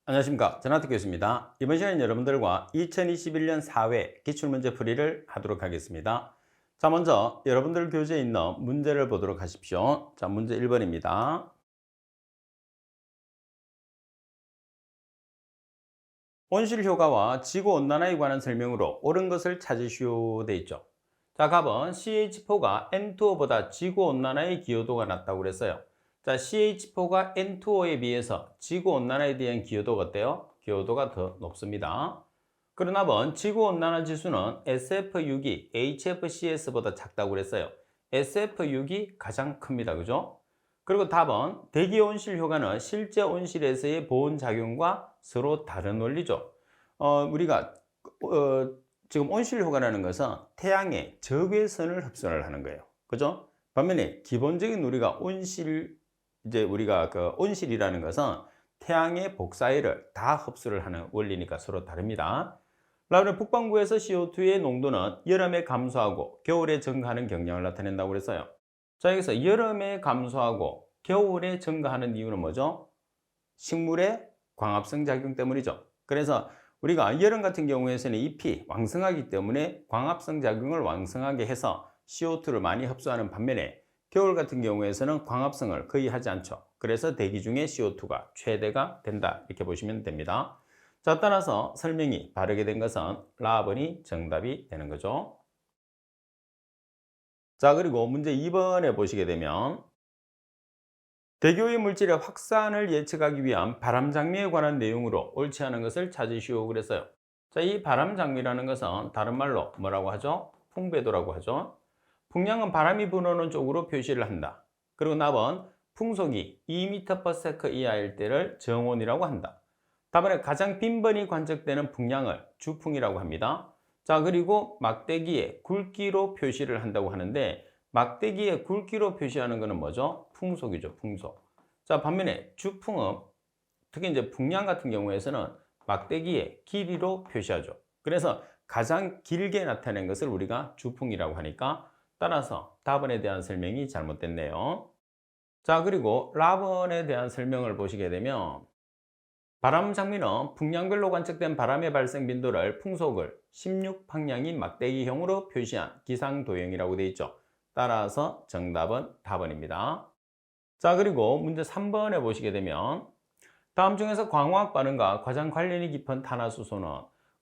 안녕하십니까. 전하특 교수입니다. 이번 시간에 여러분들과 2021년 4회 기출문제 풀이를 하도록 하겠습니다. 자, 먼저 여러분들 교재에 있는 문제를 보도록 하십시오. 자, 문제 1번입니다. 온실효과와 지구온난화에 관한 설명으로 옳은 것을 찾으시오 돼 있죠. 자, 답은 CH4가 N2O보다 지구온난화의 기여도가 낮다고 그랬어요. 자, CH4가 N2O에 비해서 지구온난화에 대한 기여도가 어때요? 기여도가 더 높습니다. 그러나 번 지구온난화 지수는 SF6이 HFCS보다 작다고 그랬어요. SF6이 가장 큽니다. 그죠? 그리고 답은 대기 온실 효과는 실제 온실에서의 보온 작용과 서로 다른 원리죠. 우리가 지금 온실 효과라는 것은 태양의 적외선을 흡수를 하는 거예요. 그죠? 반면에 기본적인 우리가 우리가 그 온실이라는 것은 태양의 복사열을 다 흡수를 하는 원리니까 서로 다릅니다. 라면 북반구에서 CO2의 농도는 여름에 감소하고 겨울에 증가하는 경향을 나타낸다고 그랬어요. 자, 여기서 여름에 감소하고 겨울에 증가하는 이유는 뭐죠? 식물의 광합성 작용 때문이죠. 그래서 우리가 여름 같은 경우에는 잎이 왕성하기 때문에 광합성 작용을 왕성하게 해서 CO2를 많이 흡수하는 반면에 겨울 같은 경우에는 광합성을 거의 하지 않죠. 그래서 대기 중에 CO2가 최대가 된다. 이렇게 보시면 됩니다. 자, 따라서 설명이 바르게 된 것은 라번이 정답이 되는 거죠. 자, 그리고 문제 2번에 보시게 되면 대기오염 물질의 확산을 예측하기 위한 바람장미에 관한 내용으로 옳지 않은 것을 찾으시오 그랬어요. 자, 이 바람장미라는 것은 다른 말로 뭐라고 하죠? 풍배도라고 하죠. 풍량은 바람이 불어오는 쪽으로 표시를 한다. 그리고 답은 풍속이 2m/s 이하일 때를 정온이라고 한다. 답안에 가장 빈번히 관측되는 풍량을 주풍이라고 합니다. 자, 그리고 막대기에 굵기로 표시를 한다고 하는데 막대기에 굵기로 표시하는 것은 뭐죠? 풍속이죠, 풍속. 자, 반면에 주풍은 특히 이제 풍량 같은 경우에서는 막대기의 길이로 표시하죠. 그래서 가장 길게 나타낸 것을 우리가 주풍이라고 하니까 따라서 답안에 대한 설명이 잘못됐네요. 자, 그리고 라번에 대한 설명을 보시게 되면 바람 장미는 풍량별로 관측된 바람의 발생 빈도를 풍속을 16방향인 막대기형으로 표시한 기상도형이라고 되어 있죠. 따라서 정답은 답은입니다. 자, 그리고 문제 3번에 보시게 되면 다음 중에서 광화학 반응과 가장 관련이 깊은 탄화수소는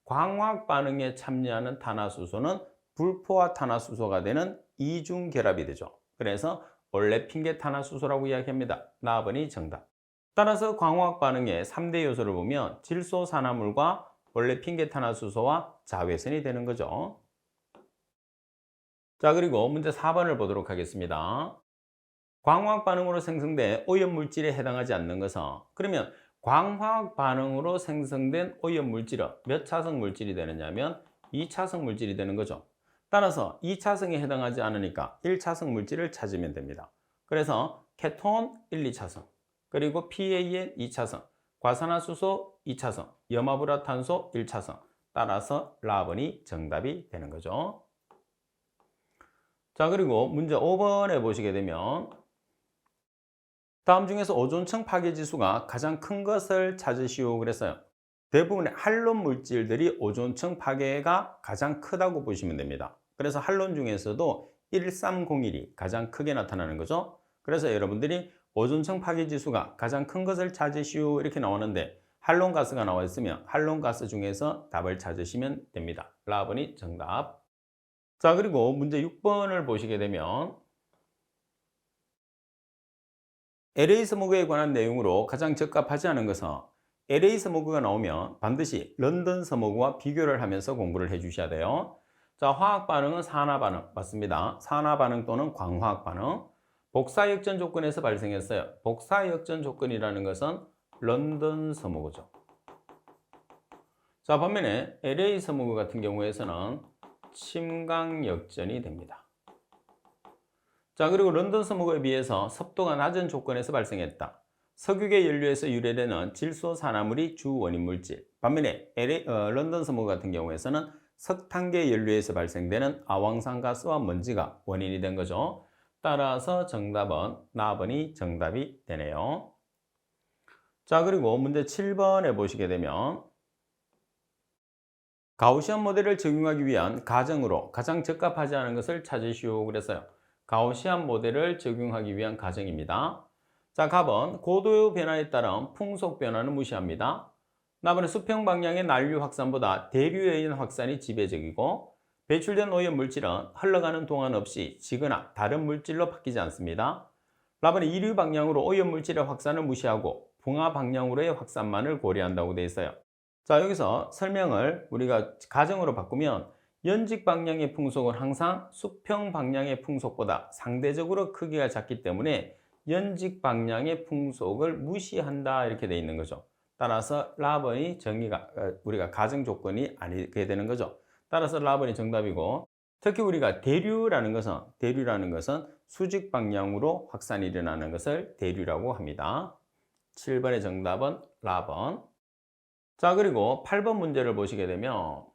광화학 반응에 참여하는 탄화수소는 불포화 탄화수소가 되는 이중 결합이 되죠. 그래서 올레핀계 탄화수소라고 이야기합니다. 나번이 정답. 따라서 광화학 반응의 3대 요소를 보면 질소산화물과 올레핀계 탄화수소와 자외선이 되는 거죠. 자, 그리고 문제 4번을 보도록 하겠습니다. 광화학 반응으로 생성된 오염물질에 해당하지 않는 것은 그러면 광화학 반응으로 생성된 오염물질은 몇 차성 물질이 되느냐면 2차성 물질이 되는 거죠. 따라서 2차성에 해당하지 않으니까 1차성 물질을 찾으면 됩니다. 그래서 케톤 1, 2차성, 그리고 PAN 2차성, 과산화수소 2차성, 염화불화탄소 1차성. 따라서 라번이 정답이 되는 거죠. 자, 그리고 문제 5번에 보시게 되면 다음 중에서 오존층 파괴 지수가 가장 큰 것을 찾으시오 그랬어요. 대부분의 할론 물질들이 오존층 파괴가 가장 크다고 보시면 됩니다. 그래서 할론 중에서도 1301이 가장 크게 나타나는 거죠. 그래서 여러분들이 오존층 파괴 지수가 가장 큰 것을 찾으시오 이렇게 나오는데 할론 가스가 나와 있으면 할론 가스 중에서 답을 찾으시면 됩니다. 라번이 정답. 자, 그리고 문제 6번을 보시게 되면 LA 스모그에 관한 내용으로 가장 적합하지 않은 것은 LA 스모그가 나오면 반드시 런던 스모그와 비교를 하면서 공부를 해 주셔야 돼요. 자, 화학 반응은 산화 반응 맞습니다. 산화 반응 또는 광화학 반응. 복사 역전 조건에서 발생했어요. 복사 역전 조건이라는 것은 런던 스모그죠. 자, 반면에 LA 스모그 같은 경우에서는 침강 역전이 됩니다. 자, 그리고 런던 스모그에 비해서 습도가 낮은 조건에서 발생했다. 석유계 연료에서 유래되는 질소산화물이 주 원인 물질. 반면에 런던 스모그 같은 경우에서는 석탄계 연료에서 발생되는 아황산가스와 먼지가 원인이 된 거죠. 따라서 정답은 나번이 정답이 되네요. 자, 그리고 문제 7번에 보시게 되면 가우시안 모델을 적용하기 위한 가정으로 가장 적합하지 않은 것을 찾으시오 그랬어요. 가우시안 모델을 적용하기 위한 가정입니다. 자, 갑은 고도 변화에 따른 풍속 변화는 무시합니다. 나번에 수평 방향의 난류 확산보다 대류에 의한 확산이 지배적이고 배출된 오염 물질은 흘러가는 동안 없이 지거나 다른 물질로 바뀌지 않습니다. 라번에 이류 방향으로 오염 물질의 확산을 무시하고 분화 방향으로의 확산만을 고려한다고 되어 있어요. 자, 여기서 설명을 우리가 가정으로 바꾸면 연직 방향의 풍속은 항상 수평 방향의 풍속보다 상대적으로 크기가 작기 때문에 연직 방향의 풍속을 무시한다 이렇게 되어 있는 거죠. 따라서 라번이 정의가 우리가 가정 조건이 아니게 되는 거죠. 따라서 라번이 정답이고 특히 우리가 대류라는 것은 수직 방향으로 확산이 일어나는 것을 대류라고 합니다. 7번의 정답은 라번. 자, 그리고 8번 문제를 보시게 되면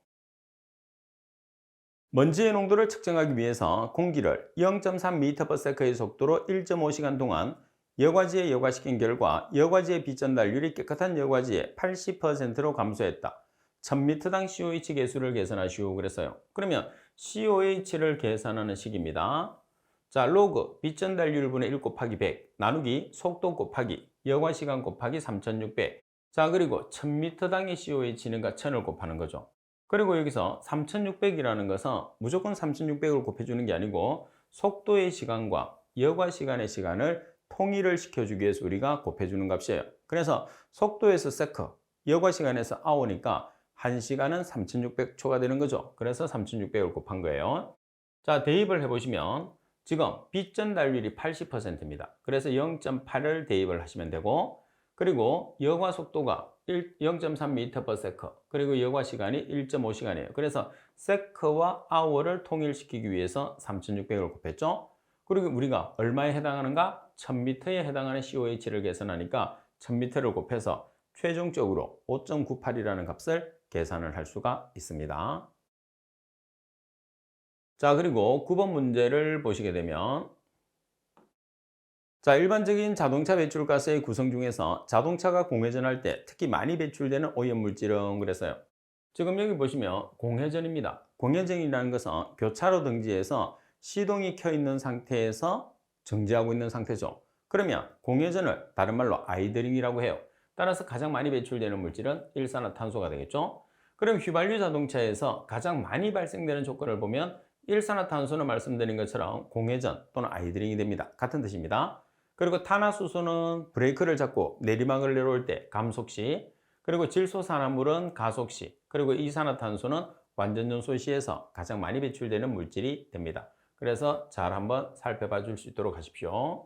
먼지의 농도를 측정하기 위해서 공기를 0.3m/s의 속도로 1.5시간 동안 여과지에 여과시킨 결과 여과지의 빗전달률이 깨끗한 여과지의 80%로 감소했다. 1000m당 COH 계수를 계산하시오 그랬어요. 그러면 COH를 계산하는 식입니다. 자, 로그 빗전달률분의 1 곱하기 100 나누기 속도 곱하기 여과시간 곱하기 3600. 자, 그리고 1000m당의 COH는 1000을 곱하는 거죠. 그리고 여기서 3600이라는 것은 무조건 3600을 곱해주는 게 아니고 속도의 시간과 여과 시간의 시간을 통일을 시켜주기 위해서 우리가 곱해주는 값이에요. 그래서 속도에서 세크, 여과 시간에서 아워니까 1시간은 3600초가 되는 거죠. 그래서 3600을 곱한 거예요. 자, 대입을 해보시면 지금 빗전달률이 80%입니다. 그래서 0.8을 대입을 하시면 되고 그리고 여과 속도가 0.3m/s 그리고 여과 시간이 1.5시간이에요. 그래서 세크와 아워를 통일시키기 위해서 3600을 곱했죠. 그리고 우리가 얼마에 해당하는가? 1000m에 해당하는 COH를 계산하니까 1000m를 곱해서 최종적으로 5.98이라는 값을 계산을 할 수가 있습니다. 자, 그리고 9번 문제를 보시게 되면 자, 일반적인 자동차 배출가스의 구성 중에서 자동차가 공회전할 때 특히 많이 배출되는 오염물질은 그랬어요. 지금 여기 보시면 공회전입니다. 공회전이라는 것은 교차로 등지에서 시동이 켜 있는 상태에서 정지하고 있는 상태죠. 그러면 공회전을 다른 말로 아이드링이라고 해요. 따라서 가장 많이 배출되는 물질은 일산화탄소가 되겠죠. 그럼 휘발유 자동차에서 가장 많이 발생되는 조건을 보면 일산화탄소는 말씀드린 것처럼 공회전 또는 아이드링이 됩니다. 같은 뜻입니다. 그리고 탄화수소는 브레이크를 잡고 내리막을 내려올 때 감속 시, 그리고 질소산화물은 가속 시, 그리고 이산화탄소는 완전연소 시에서 가장 많이 배출되는 물질이 됩니다. 그래서 잘 한번 살펴봐 줄 수 있도록 하십시오.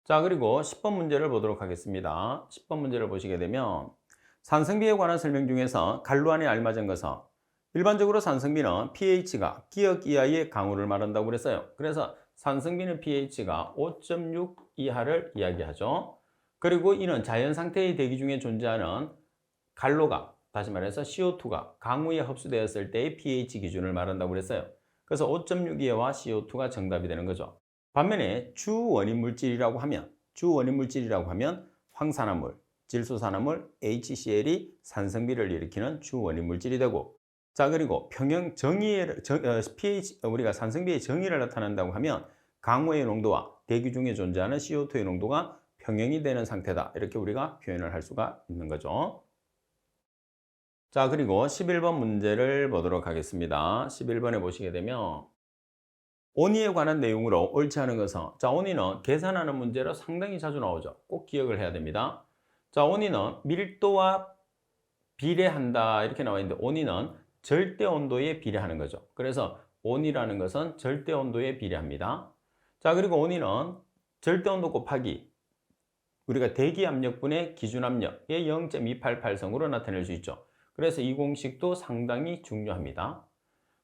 자, 그리고 10번 문제를 보도록 하겠습니다. 10번 문제를 보시게 되면 산성비에 관한 설명 중에서 갈루안에 알맞은 것은 일반적으로 산성비는 pH가 기억 이하의 강우를 말한다고 그랬어요. 그래서 산성비는 pH가 5.6 이하를 이야기하죠. 그리고 이는 자연 상태의 대기 중에 존재하는 갈로가, 다시 말해서 CO2가 강우에 흡수되었을 때의 pH 기준을 말한다고 그랬어요. 그래서 5.6 이하와 CO2가 정답이 되는 거죠. 반면에 주원인 물질이라고 하면 황산화물, 질소산화물, HCl이 산성비를 일으키는 주원인 물질이 되고 자, 그리고 평형 pH, 우리가 산성비의 정의를 나타낸다고 하면 강우의 농도와 대기 중에 존재하는 CO2의 농도가 평형이 되는 상태다. 이렇게 우리가 표현을 할 수가 있는 거죠. 자, 그리고 11번 문제를 보도록 하겠습니다. 11번에 보시게 되면 온위에 관한 내용으로 옳지 않은 것은 자, 온위는 계산하는 문제로 상당히 자주 나오죠. 꼭 기억을 해야 됩니다. 자, 온위는 밀도와 비례한다 이렇게 나와 있는데 온위는 절대 온도에 비례하는 거죠. 그래서 온이라는 것은 절대 온도에 비례합니다. 자, 그리고 온이는 절대 온도 곱하기 우리가 대기 압력분의 기준 압력의 0.288성으로 나타낼 수 있죠. 그래서 이 공식도 상당히 중요합니다.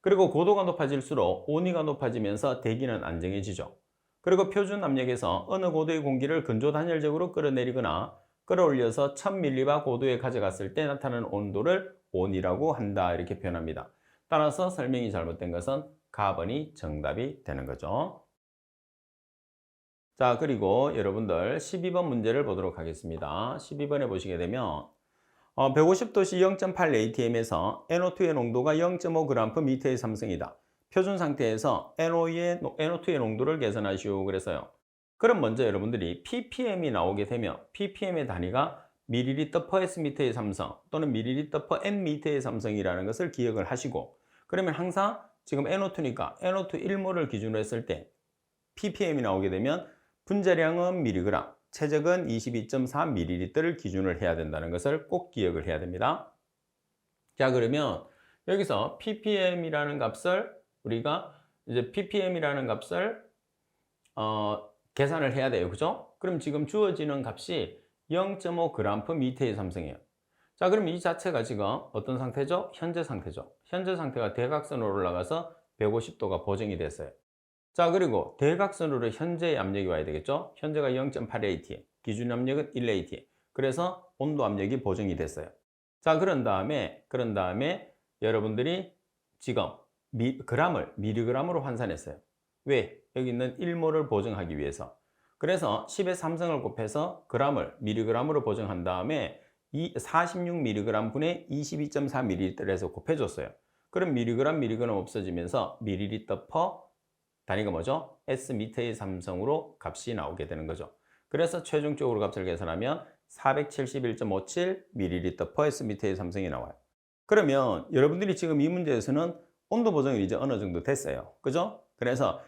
그리고 고도가 높아질수록 온위가 높아지면서 대기는 안정해지죠. 그리고 표준 압력에서 어느 고도의 공기를 근조 단열적으로 끌어내리거나 끌어올려서 1000mbar 고도에 가져갔을 때 나타나는 온도를 온이라고 한다 이렇게 표현합니다. 따라서 설명이 잘못된 것은 가번이 정답이 되는 거죠. 자, 그리고 여러분들 12번 문제를 보도록 하겠습니다. 12번에 보시게 되면 150도씨 0.8 atm에서 NO2의 농도가 0.5g/m의 삼성이다. 표준 상태에서 NO2의 농도를 계산하시오. 그래서요. 그럼 먼저 여러분들이 ppm이 나오게 되면 ppm의 단위가 ml/s의 삼성 또는 ml/n의 삼성이라는 것을 기억을 하시고, 그러면 항상 지금 NO2니까 NO2 1몰을 기준으로 했을 때 ppm이 나오게 되면 분자량은 mg, 최적은 22.4ml를 기준을 해야 된다는 것을 꼭 기억을 해야 됩니다. 자, 그러면 여기서 ppm이라는 값을 우리가 이제 ppm이라는 값을 계산을 해야 돼요. 그죠? 그럼 지금 주어지는 값이 0.5g/m의 삼성이에요. 자, 그럼 이 자체가 지금 어떤 상태죠? 현재 상태죠. 현재 상태가 대각선으로 올라가서 150도가 보정이 됐어요. 자, 그리고 대각선으로 현재의 압력이 와야 되겠죠? 현재가 0.8 atm, 기준 압력은 1 atm. 그래서 온도 압력이 보정이 됐어요. 자, 그런 다음에 여러분들이 지금 g을 mg으로 환산했어요. 왜? 여기 있는 1몰을 보정하기 위해서. 그래서 10의 3성을 곱해서 g을 mg으로 보정한 다음에 46mg 분의 22.4ml를 해서 곱해줬어요. 그럼 mg는 없어지면서 ml/, 단위가 뭐죠? S미터의 삼성으로 값이 나오게 되는 거죠. 그래서 최종적으로 값을 계산하면 477.57ml/S미터의 삼성이 나와요. 그러면 여러분들이 지금 이 문제에서는 온도 보정이 이제 어느 정도 됐어요. 그죠? 그래서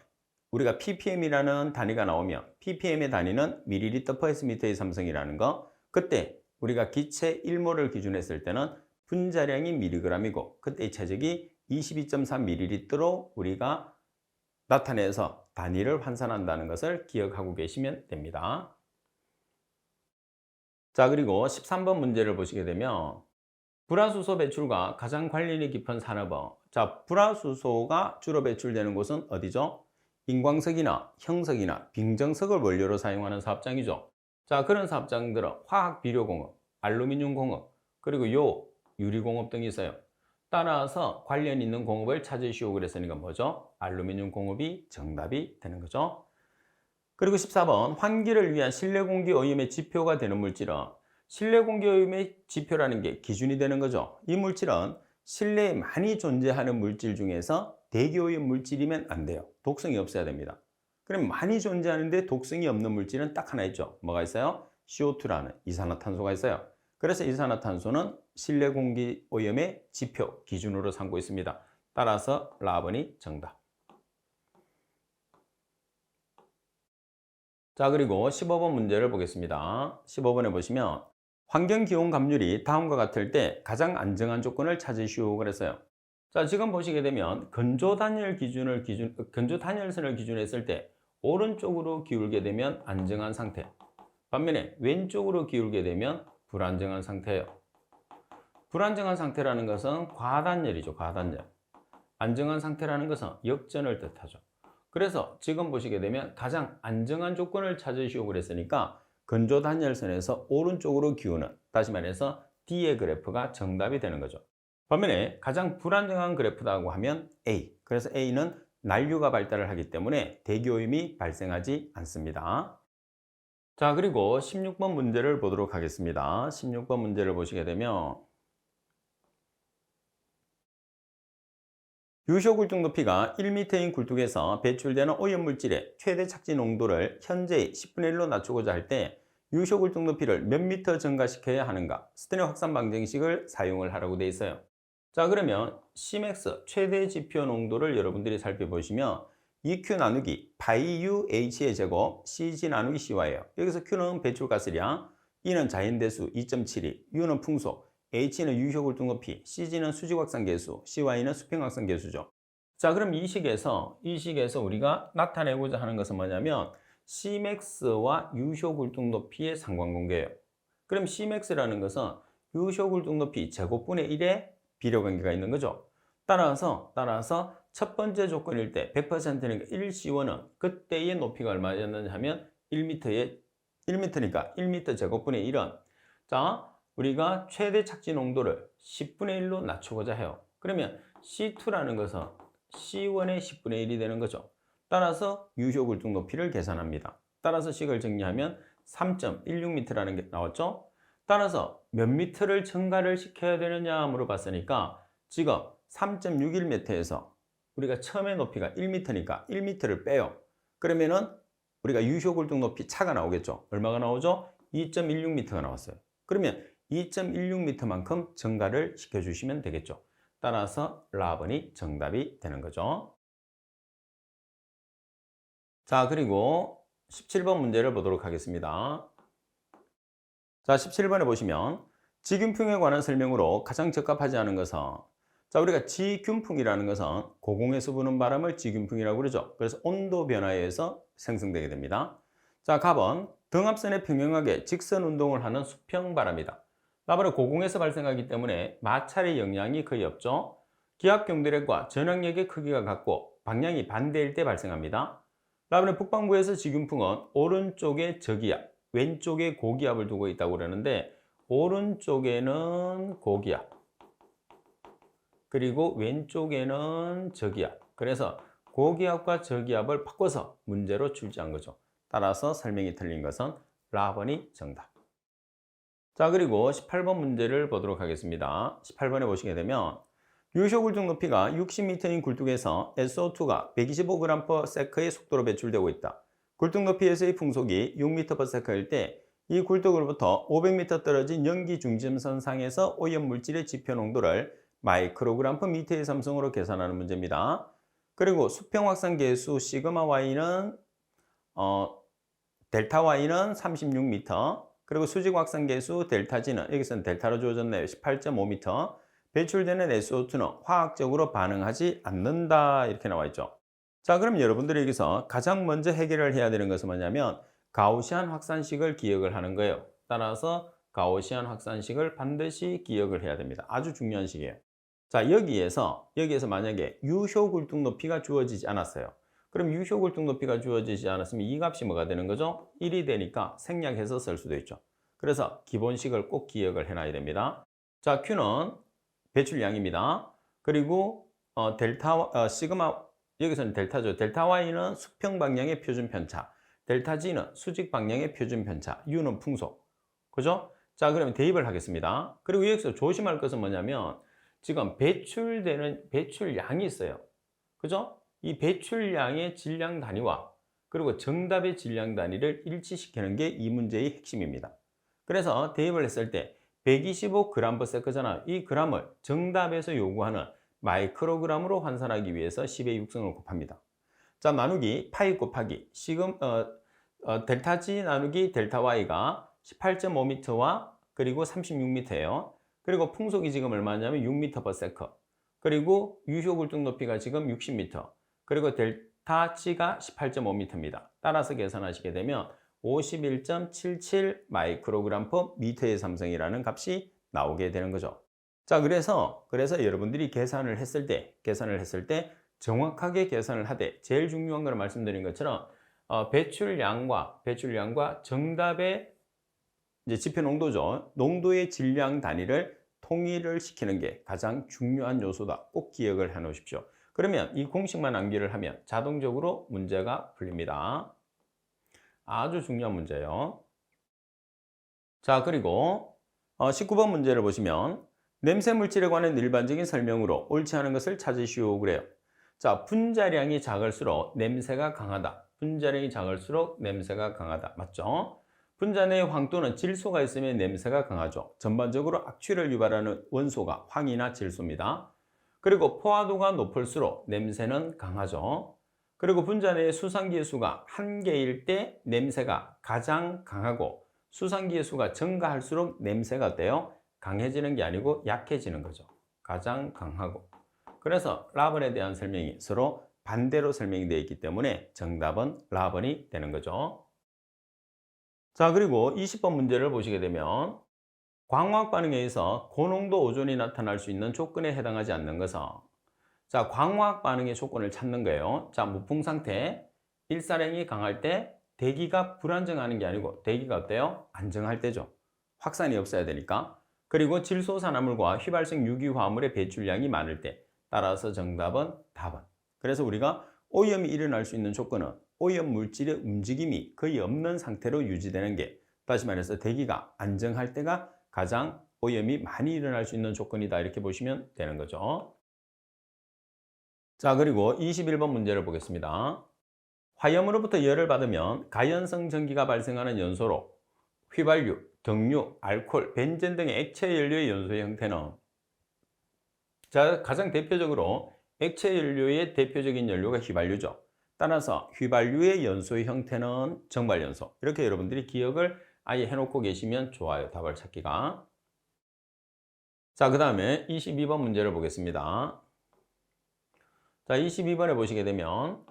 우리가 ppm이라는 단위가 나오면 ppm의 단위는 ml/S미터의 삼성이라는 거, 그때 우리가 기체 1몰을 기준했을 때는 분자량이 mg이고 그때 최적이 22.3ml로 우리가 나타내서 단위를 환산한다는 것을 기억하고 계시면 됩니다. 자, 그리고 13번 문제를 보시게 되면 불화수소 배출과 가장 관련이 깊은 산업은, 자, 불화수소가 주로 배출되는 곳은 어디죠? 인광석이나 형석이나 빙정석을 원료로 사용하는 사업장이죠. 자, 그런 사업장들은 화학 비료공업, 알루미늄 공업, 그리고 유리공업 등이 있어요. 따라서 관련 있는 공업을 찾으시오. 그랬으니까 뭐죠? 알루미늄 공업이 정답이 되는 거죠. 그리고 14번 환기를 위한 실내 공기 오염의 지표가 되는 물질은, 실내 공기 오염의 지표라는 게 기준이 되는 거죠. 이 물질은 실내에 많이 존재하는 물질 중에서 대기오염 물질이면 안 돼요. 독성이 없어야 됩니다. 그럼 많이 존재하는데 독성이 없는 물질은 딱 하나 있죠. 뭐가 있어요? CO2라는 이산화탄소가 있어요. 그래서 이산화탄소는 실내 공기 오염의 지표 기준으로 삼고 있습니다. 따라서 라번이 정답. 자, 그리고 15번 문제를 보겠습니다. 15번에 보시면 환경기온 감률이 다음과 같을 때 가장 안정한 조건을 찾으시오. 그랬어요. 자, 지금 보시게 되면 건조 단열선을 기준으로 했을 때 오른쪽으로 기울게 되면 안정한 상태, 반면에 왼쪽으로 기울게 되면 불안정한 상태예요. 불안정한 상태라는 것은 과단열이죠. 과단열. 안정한 상태라는 것은 역전을 뜻하죠. 그래서 지금 보시게 되면 가장 안정한 조건을 찾으시오 그랬으니까 건조 단열선에서 오른쪽으로 기우는, 다시 말해서 D의 그래프가 정답이 되는 거죠. 반면에 가장 불안정한 그래프라고 하면 A. 그래서 A는 난류가 발달을 하기 때문에 대기오염이 발생하지 않습니다. 자, 그리고 16번 문제를 보도록 하겠습니다. 16번 문제를 보시게 되면 유효 굴뚝 높이가 1m인 굴뚝에서 배출되는 오염물질의 최대 착지 농도를 현재의 10분의 1로 낮추고자 할 때 유효 굴뚝 높이를 몇 미터 증가시켜야 하는가? 스테레오 확산 방정식을 사용을 하라고 되어 있어요. 자, 그러면 Cmax 최대 지표 농도를 여러분들이 살펴보시면 EQ 나누기 파이 UH의 제곱 CG 나누기 C와예요. 여기서 Q는 배출가스량, E는 자연대수 2.72, U는 풍속, H는 유효 굴뚝 높이, CG는 수직 확산 계수, CY는 수평 확산 계수죠. 자, 그럼 이 식에서 우리가 나타내고자 하는 것은 뭐냐면 Cmax와 유효 굴뚝 높이의 상관관계예요. 그럼 Cmax라는 것은 유효 굴뚝 높이 제곱분의 1의 비례관계가 있는 거죠. 따라서 첫 번째 조건일 때 100%니까 1C1은 그때의 높이가 얼마였느냐 하면 1m니까 1m 제곱분의 1은, 자, 우리가 최대 착지 농도를 10분의 1로 낮추고자 해요. 그러면 C2라는 것은 C1의 10분의 1이 되는 거죠. 따라서 유효 굴뚝 높이를 계산합니다. 따라서 식을 정리하면 3.16m라는 게 나왔죠. 따라서 몇 미터를 증가를 시켜야 되느냐 물어봤으니까 지금 3.61m에서 우리가 처음에 높이가 1m니까 1m를 빼요. 그러면은 우리가 유효 굴뚝 높이 차가 나오겠죠. 얼마가 나오죠? 2.16m가 나왔어요. 그러면 2.16m만큼 증가를 시켜주시면 되겠죠. 따라서 라번이 정답이 되는 거죠. 자, 그리고 17번 문제를 보도록 하겠습니다. 자, 17번에 보시면 지균풍에 관한 설명으로 가장 적합하지 않은 것은, 자, 우리가 지균풍이라는 것은 고공에서 부는 바람을 지균풍이라고 그러죠. 그래서 온도 변화에 의해서 생성되게 됩니다. 자, 갑은 등압선에 평행하게 직선 운동을 하는 수평바람이다. 나바는 고공에서 발생하기 때문에 마찰의 영향이 거의 없죠. 기압 경도력과 전압력의 크기가 같고 방향이 반대일 때 발생합니다. 나바는 북반구에서 지균풍은 오른쪽에 저기압, 왼쪽에 고기압을 두고 있다고 그러는데 오른쪽에는 고기압, 그리고 왼쪽에는 저기압. 그래서 고기압과 저기압을 바꿔서 문제로 출제한 거죠. 따라서 설명이 틀린 것은 라번이 정답. 자, 그리고 18번 문제를 보도록 하겠습니다. 18번에 보시게 되면 유효 굴뚝 높이가 60m인 굴뚝에서 SO2가 125g/s의 속도로 배출되고 있다. 굴뚝 높이에서의 풍속이 6m/s일 때 이 굴뚝으로부터 500m 떨어진 연기 중심선 상에서 오염 물질의 지표 농도를 마이크로그램/m의 삼성으로 계산하는 문제입니다. 그리고 수평 확산 계수 시그마 y는 델타 y는 36m, 그리고 수직 확산 계수 델타 g는 여기서는 델타로 주어졌네요. 18.5m. 배출되는 SO2는 화학적으로 반응하지 않는다 이렇게 나와 있죠. 자, 그럼 여러분들이 여기서 가장 먼저 해결을 해야 되는 것은 뭐냐면 가우시안 확산식을 기억을 하는 거예요. 따라서 가우시안 확산식을 반드시 기억을 해야 됩니다. 아주 중요한 식이에요. 자, 여기에서 만약에 유효 굴뚝 높이가 주어지지 않았어요. 그럼 유효 굴뚝 높이가 주어지지 않았으면 이 값이 뭐가 되는 거죠? 1이 되니까 생략해서 쓸 수도 있죠. 그래서 기본식을 꼭 기억을 해놔야 됩니다. 자, Q는 배출량입니다. 그리고 시그마, 여기서는 델타죠. 델타 Y는 수평 방향의 표준 편차, 델타 G는 수직 방향의 표준 편차, U는 풍속. 그죠? 자, 그러면 대입을 하겠습니다. 그리고 여기서 조심할 것은 뭐냐면 지금 배출량이 있어요. 그죠? 이 배출량의 질량 단위와 그리고 정답의 질량 단위를 일치시키는 게 이 문제의 핵심입니다. 그래서 대입을 했을 때 125g/s잖아요. 이 g을 정답에서 요구하는 마이크로그램으로 환산하기 위해서 10의 6승을 곱합니다. 자, 나누기 파이 곱하기 델타 G 나누기 델타 Y가 18.5m와 그리고 36m예요. 그리고 풍속이 지금 얼마냐면 6m/s. 그리고 유효 굴뚝 높이가 지금 60m. 그리고 델타 G가 18.5m입니다. 따라서 계산하시게 되면 51.77 마이크로그램 퍼 미터의 삼성이라는 값이 나오게 되는 거죠. 자, 그래서 여러분들이 계산을 했을 때 정확하게 계산을 하되 제일 중요한 걸 말씀드린 것처럼 배출량과 정답의 이제 지표 농도죠. 농도의 질량 단위를 통일을 시키는 게 가장 중요한 요소다. 꼭 기억을 해 놓으십시오. 그러면 이 공식만 암기를 하면 자동적으로 문제가 풀립니다. 아주 중요한 문제예요. 자, 그리고 19번 문제를 보시면 냄새 물질에 관한 일반적인 설명으로 옳지 않은 것을 찾으시오 그래요. 자, 분자량이 작을수록 냄새가 강하다. 맞죠? 분자 내의 황토는 질소가 있으면 냄새가 강하죠. 전반적으로 악취를 유발하는 원소가 황이나 질소입니다. 그리고 포화도가 높을수록 냄새는 강하죠. 그리고 분자 내의 수상기의 수가 1개일 때 냄새가 가장 강하고 수상기의 수가 증가할수록 냄새가 어때요? 강해지는 게 아니고 약해지는 거죠. 가장 강하고. 그래서 라번에 대한 설명이 서로 반대로 설명이 되어 있기 때문에 정답은 라번이 되는 거죠. 자, 그리고 20번 문제를 보시게 되면 광화학 반응에 의해서 고농도 오존이 나타날 수 있는 조건에 해당하지 않는 것은, 자, 광화학 반응의 조건을 찾는 거예요. 자, 무풍 상태, 일사량이 강할 때 대기가 불안정하는 게 아니고 대기가 어때요? 안정할 때죠. 확산이 없어야 되니까. 그리고 질소산화물과 휘발성 유기화합물의 배출량이 많을 때. 따라서 정답은 답은. 그래서 우리가 오염이 일어날 수 있는 조건은 오염 물질의 움직임이 거의 없는 상태로 유지되는 게, 다시 말해서 대기가 안정할 때가 가장 오염이 많이 일어날 수 있는 조건이다, 이렇게 보시면 되는 거죠. 자, 그리고 21번 문제를 보겠습니다. 화염으로부터 열을 받으면 가연성 전기가 발생하는 연소로 휘발유, 등유, 알코올, 벤젠 등의 액체 연료의 연소의 형태는, 자, 가장 대표적으로 액체 연료의 대표적인 연료가 휘발유죠. 따라서 휘발유의 연소의 형태는 정발연소. 이렇게 여러분들이 기억을 아예 해놓고 계시면 좋아요, 답을 찾기가. 자, 그 다음에 22번 문제를 보겠습니다. 자, 22번에 보시게 되면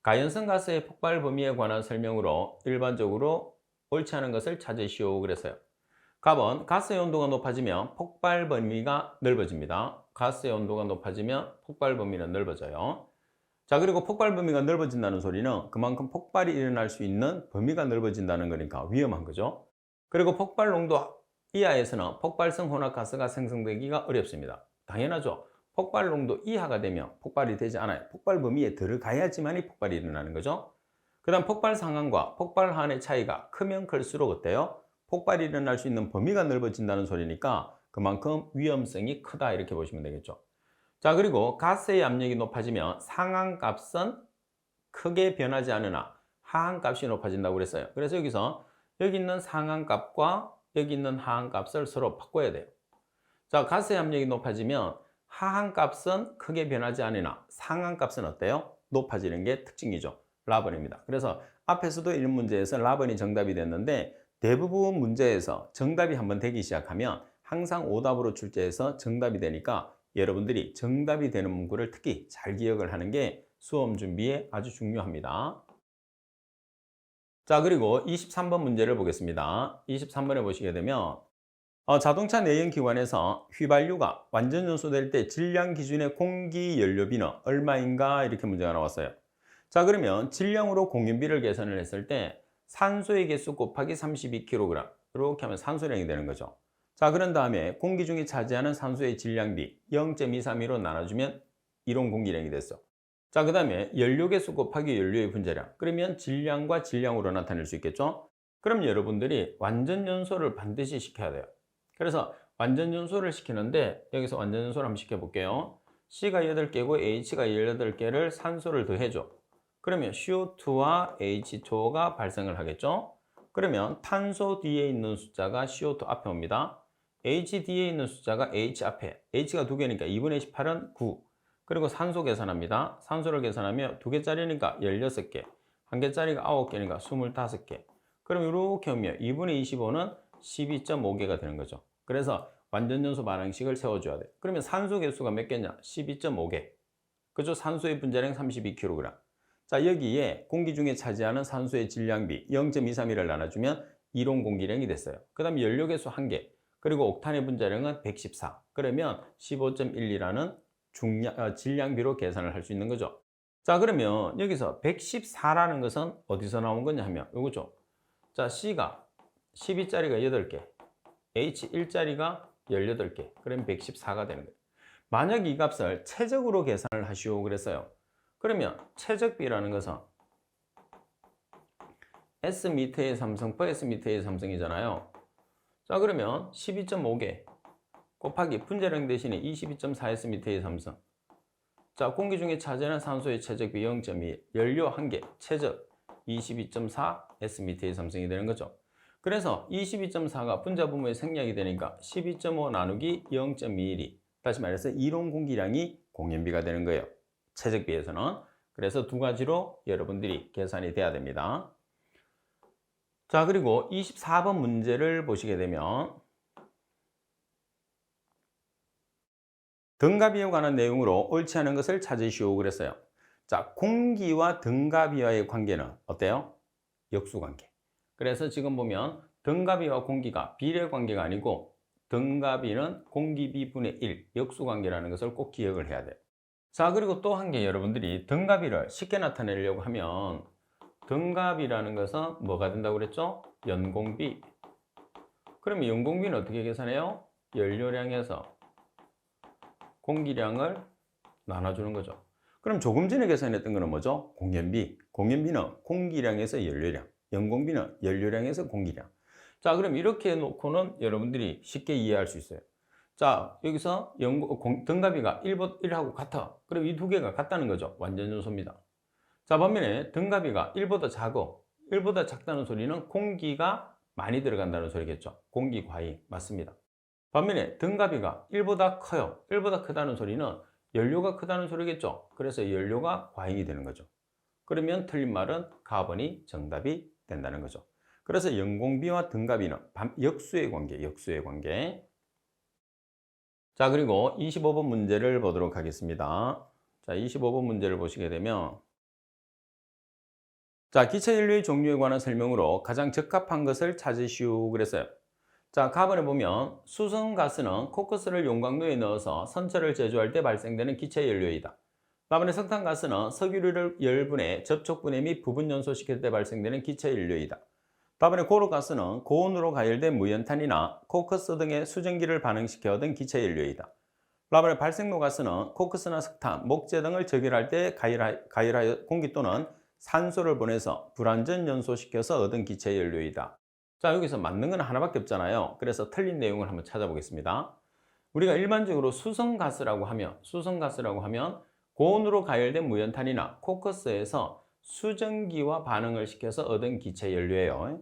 가연성 가스의 폭발 범위에 관한 설명으로 일반적으로 옳지 않은 것을 찾으시오 그랬어요. 답은 가스의 온도가 높아지면 폭발 범위가 넓어집니다. 가스의 온도가 높아지면 폭발 범위는 넓어져요. 자, 그리고 폭발 범위가 넓어진다는 소리는 그만큼 폭발이 일어날 수 있는 범위가 넓어진다는 거니까 위험한 거죠. 그리고 폭발 농도 이하에서는 폭발성 혼합가스가 생성되기가 어렵습니다. 당연하죠. 폭발 농도 이하가 되면 폭발이 되지 않아요. 폭발 범위에 들어가야지만이 폭발이 일어나는 거죠. 그 다음 폭발 상황과 폭발 한의 차이가 크면 클수록 어때요? 폭발이 일어날 수 있는 범위가 넓어진다는 소리니까 그만큼 위험성이 크다, 이렇게 보시면 되겠죠. 자, 그리고 가스의 압력이 높아지면 상한값은 크게 변하지 않으나 하한값이 높아진다고 그랬어요. 그래서 여기서 여기 있는 상한값과 여기 있는 하한값을 서로 바꿔야 돼요. 자, 가스의 압력이 높아지면 하한값은 크게 변하지 않으나 상한값은 어때요? 높아지는 게 특징이죠. 라번입니다. 그래서 앞에서도 이런 문제에서 라번이 정답이 됐는데, 대부분 문제에서 정답이 한번 되기 시작하면 항상 오답으로 출제해서 정답이 되니까 여러분들이 정답이 되는 문구를 특히 잘 기억을 하는 게 수험 준비에 아주 중요합니다. 자, 그리고 23번 문제를 보겠습니다. 23번에 보시게 되면 자동차 내연기관에서 휘발유가 완전 연소될 때 질량 기준의 공기연료비는 얼마인가, 이렇게 문제가 나왔어요. 자, 그러면 질량으로 공연비를 계산을 했을 때 산소의 개수 곱하기 32kg, 이렇게 하면 산소량이 되는 거죠. 자, 그런 다음에 공기 중에 차지하는 산소의 질량비 0.232로 나눠주면 이론 공기량이 됐어. 자, 그 다음에 연료 개수 곱하기 연료의 분자량, 그러면 질량과 질량으로 나타낼 수 있겠죠. 그럼 여러분들이 완전 연소를 반드시 시켜야 돼요. 그래서 완전 연소를 시키는데 여기서 완전 연소를 한번 시켜볼게요. C가 8개고 H가 18개를 산소를 더해줘. 그러면 CO2와 H2O가 발생을 하겠죠. 그러면 탄소 뒤에 있는 숫자가 CO2 앞에 옵니다. H 뒤에 있는 숫자가 H 앞에, H가 2개니까 2분의 18은 9. 그리고 산소 계산합니다. 산소를 계산하면 2개짜리니까 16개, 1개짜리가 9개니까 25개. 그럼 이렇게 하면 2분의 25는 12.5개가 되는 거죠. 그래서 완전연소 반응식을 세워줘야 돼요. 그러면 산소 개수가 몇 개냐? 12.5개. 그죠? 산소의 분자량 32kg. 자, 여기에 공기 중에 차지하는 산소의 질량비 0.232를 나눠주면 이론 공기량이 됐어요. 그 다음에 연료 개수 1개. 그리고 옥탄의 분자량은 114. 그러면 15.12라는 질량비로 계산을 할 수 있는 거죠. 자, 그러면 여기서 114라는 것은 어디서 나온 거냐 하면 이거죠. 자, C가 12짜리가 8개, H1짜리가 18개, 그럼 114가 되는 거예요. 만약 이 값을 최적으로 계산을 하시오 그랬어요. 그러면 최적비라는 것은 S미터의 삼성 per S미터의 삼성이잖아요. 자, 그러면 12.5개 곱하기 분자량 대신에 22.4S미터의 삼성. 자, 공기 중에 차지하는 산소의 최적비 0.2, 연료 1개, 최적 22.4S미터의 삼성이 되는 거죠. 그래서 22.4가 분자 분모의 생략이 되니까 12.5 나누기 0.21이, 다시 말해서 이론 공기량이 공연비가 되는 거예요. 최적비에서는. 그래서 두 가지로 여러분들이 계산이 돼야 됩니다. 자, 그리고 24번 문제를 보시게 되면 등가비에 관한 내용으로 옳지 않은 것을 찾으시오 그랬어요. 자, 공기와 등가비와의 관계는 어때요? 역수관계. 그래서 지금 보면 등가비와 공기가 비례 관계가 아니고 등가비는 공기비 분의 1 역수관계라는 것을 꼭 기억을 해야 돼요. 자, 그리고 또 한 개, 여러분들이 등가비를 쉽게 나타내려고 하면 등가비라는 것은 뭐가 된다고 그랬죠? 연공비. 그러면 연공비는 어떻게 계산해요? 연료량에서 공기량을 나눠주는 거죠. 그럼 조금 전에 계산했던 거는 뭐죠? 공연비. 공연비는 공기량에서 연료량, 연공비는 연료량에서 공기량. 자, 그럼 이렇게 놓고는 여러분들이 쉽게 이해할 수 있어요. 자, 여기서 등가비가 1하고 같아. 그럼 이 두 개가 같다는 거죠. 완전연소입니다. 자, 반면에 등가비가 1보다 작고 1보다 작다는 소리는 공기가 많이 들어간다는 소리겠죠. 공기 과잉. 맞습니다. 반면에 등가비가 1보다 커요. 1보다 크다는 소리는 연료가 크다는 소리겠죠. 그래서 연료가 과잉이 되는 거죠. 그러면 틀린 말은 가번이 정답이 된다는 거죠. 그래서 연공비와 등가비는 역수의 관계, 역수의 관계. 자, 그리고 25번 문제를 보도록 하겠습니다. 자, 25번 문제를 보시게 되면 자, 기체 연료의 종류에 관한 설명으로 가장 적합한 것을 찾으시오 그랬어요. 자, 가번에 보면 수성가스는 코크스를 용광로에 넣어서 선처를 제조할 때 발생되는 기체 연료이다. 다음에 석탄가스는 석유를 열분해 접촉분해 및 부분 연소시킬 때 발생되는 기체 연료이다. 다음에 고로가스는 고온으로 가열된 무연탄이나 코크스 등의 수증기를 반응시켜 얻은 기체 연료이다. 다음에 발생로가스는 코크스나 석탄, 목재 등을 적열할 때 가열하여 공기 또는 산소를 보내서 불완전 연소시켜서 얻은 기체 연료이다. 자, 여기서 맞는 건 하나밖에 없잖아요. 그래서 틀린 내용을 한번 찾아보겠습니다. 우리가 일반적으로 수성가스라고 하면 고온으로 가열된 무연탄이나 코크스에서 수증기와 반응을 시켜서 얻은 기체 연료예요.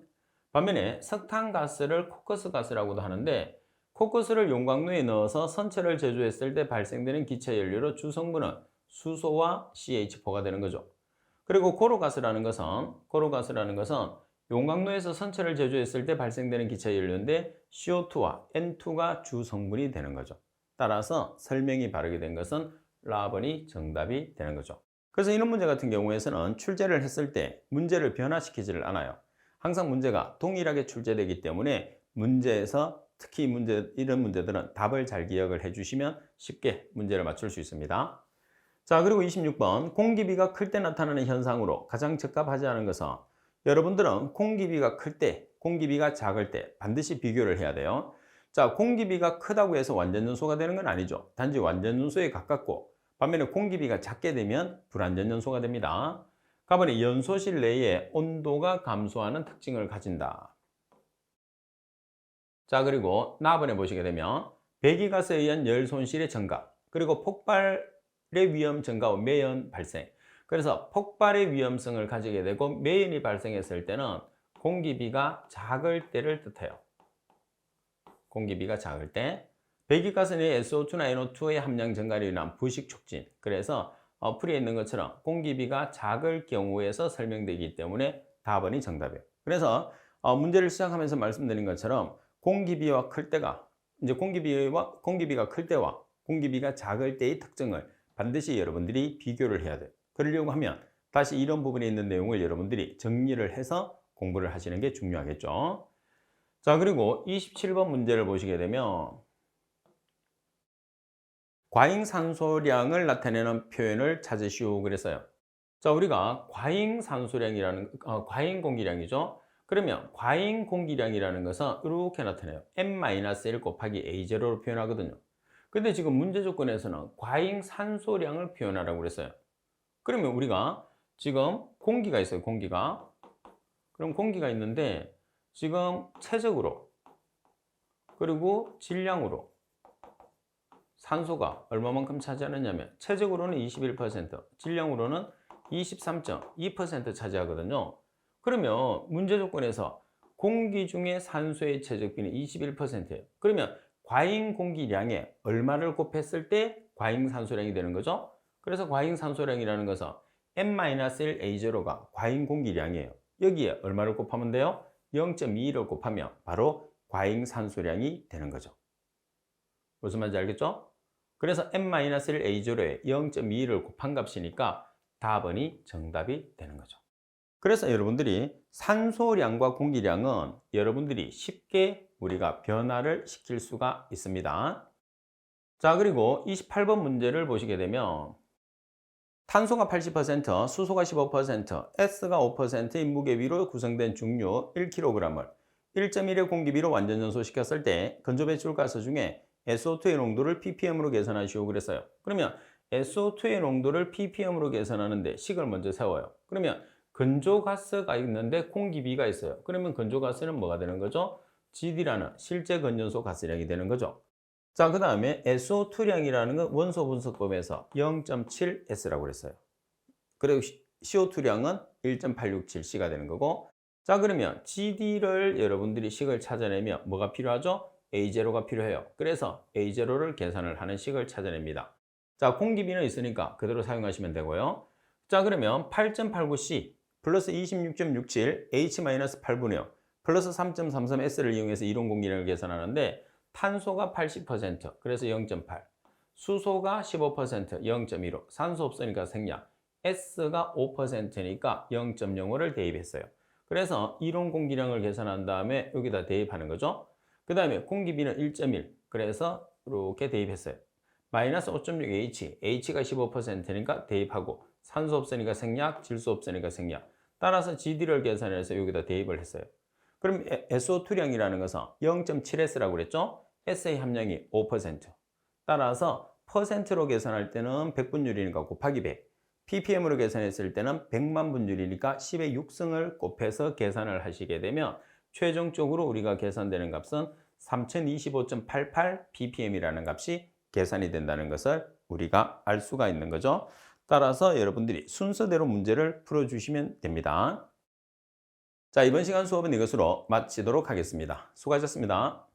반면에 석탄가스를 코크스가스라고도 하는데 코크스를 용광로에 넣어서 선체를 제조했을 때 발생되는 기체 연료로 주성분은 수소와 CH4가 되는 거죠. 그리고 고로가스라는 것은 용광로에서 선체를 제조했을 때 발생되는 기체 연료인데 CO2와 N2가 주 성분이 되는 거죠. 따라서 설명이 바르게 된 것은 라번이 정답이 되는 거죠. 그래서 이런 문제 같은 경우에서는 출제를 했을 때 문제를 변화시키지를 않아요. 항상 문제가 동일하게 출제되기 때문에 문제에서 특히 이런 문제들은 답을 잘 기억을 해주시면 쉽게 문제를 맞출 수 있습니다. 자, 그리고 26번 공기비가 클 때 나타나는 현상으로 가장 적합하지 않은 것은 여러분들은 공기비가 클 때, 공기비가 작을 때 반드시 비교를 해야 돼요. 자, 공기비가 크다고 해서 완전연소가 되는 건 아니죠. 단지 완전연소에 가깝고 반면에 공기비가 작게 되면 불완전연소가 됩니다. 가번에 연소실 내에 온도가 감소하는 특징을 가진다. 자, 그리고 나번에 보시게 되면 배기가스에 의한 열 손실의 증가, 그리고 폭발의 위험 증가와 매연 발생. 그래서 폭발의 위험성을 가지게 되고 매연이 발생했을 때는 공기비가 작을 때를 뜻해요. 공기비가 작을 때. 배기가스 내에 SO2나 NO2의 함량 증가로 인한 부식 촉진. 그래서 풀이에 있는 것처럼 공기비가 작을 경우에서 설명되기 때문에 답번이 정답이에요. 그래서 문제를 시작하면서 말씀드린 것처럼 공기비가 클 때와 공기비가 작을 때의 특징을 반드시 여러분들이 비교를 해야 돼요. 그러려고 하면 다시 이런 부분에 있는 내용을 여러분들이 정리를 해서 공부를 하시는 게 중요하겠죠. 자, 그리고 27번 문제를 보시게 되면 과잉산소량을 나타내는 표현을 찾으시오 그랬어요. 자, 우리가 과잉 공기량이죠. 그러면 과잉 공기량이라는 것은 이렇게 나타내요. n-1 곱하기 a0로 표현하거든요. 근데 지금 문제 조건에서는 과잉 산소량을 표현하라고 그랬어요. 그러면 우리가 지금 공기가 있어요. 그럼 공기가 있는데 지금 체적으로 그리고 질량으로 산소가 얼마만큼 차지하느냐면 체적으로는 21%, 질량으로는 23.2% 차지하거든요. 그러면 문제 조건에서 공기 중에 산소의 체적비는 21%예요. 그러면 과잉 공기량에 얼마를 곱했을 때 과잉 산소량이 되는 거죠? 그래서 과잉 산소량이라는 것은 n-1A0가 과잉 공기량이에요. 여기에 얼마를 곱하면 돼요? 0.21을 곱하면 바로 과잉 산소량이 되는 거죠. 무슨 말인지 알겠죠? 그래서 n-1A0에 0.21을 곱한 값이니까 답번이 정답이 되는 거죠. 그래서 여러분들이 산소량과 공기량은 여러분들이 쉽게 우리가 변화를 시킬 수가 있습니다. 자, 그리고 28번 문제를 보시게 되면 탄소가 80%, 수소가 15%, S가 5%의 무게비로 구성된 중류 1kg을 1.1의 공기비로 완전 연소시켰을 때 건조 배출가스 중에 SO2의 농도를 ppm으로 계산하시오 그랬어요. 그러면 SO2의 농도를 ppm으로 계산하는데 식을 먼저 세워요. 그러면 건조가스가 있는데 공기비가 있어요. 그러면 건조가스는 뭐가 되는 거죠? GD라는 실제 건전소 가스량이 되는 거죠. 자, 그 다음에 SO2량이라는 건 원소 분석법에서 0.7S라고 그랬어요. 그리고 CO2량은 1.867C가 되는 거고, 자, 그러면 GD를 여러분들이 식을 찾아내면 뭐가 필요하죠? A0가 필요해요. 그래서 A0를 계산을 하는 식을 찾아냅니다. 자, 공기비는 있으니까 그대로 사용하시면 되고요. 자, 그러면 8.89C 플러스 26.67 H-8분의 0 플러스 3.33S를 이용해서 이론 공기량을 계산하는데, 탄소가 80%, 그래서 0.8, 수소가 15%, 0.15, 산소 없으니까 생략, S가 5%니까 0.05를 대입했어요. 그래서 이론 공기량을 계산한 다음에 여기다 대입하는 거죠. 그 다음에 공기비는 1.1, 그래서 이렇게 대입했어요. 마이너스 5.6H, H가 15%니까 대입하고, 산소 없으니까 생략, 질소 없으니까 생략. 따라서 GD를 계산해서 여기다 대입을 했어요. 그럼 SO2량이라는 것은 0.7S라고 그랬죠? S의 함량이 5%. 따라서 퍼센트로 계산할 때는 100분율이니까 곱하기 100. ppm으로 계산했을 때는 100만 분율이니까 10의 6승을 곱해서 계산을 하시게 되면 최종적으로 우리가 계산되는 값은 3025.88 ppm이라는 값이 계산이 된다는 것을 우리가 알 수가 있는 거죠. 따라서 여러분들이 순서대로 문제를 풀어주시면 됩니다. 자, 이번 시간 수업은 이것으로 마치도록 하겠습니다. 수고하셨습니다.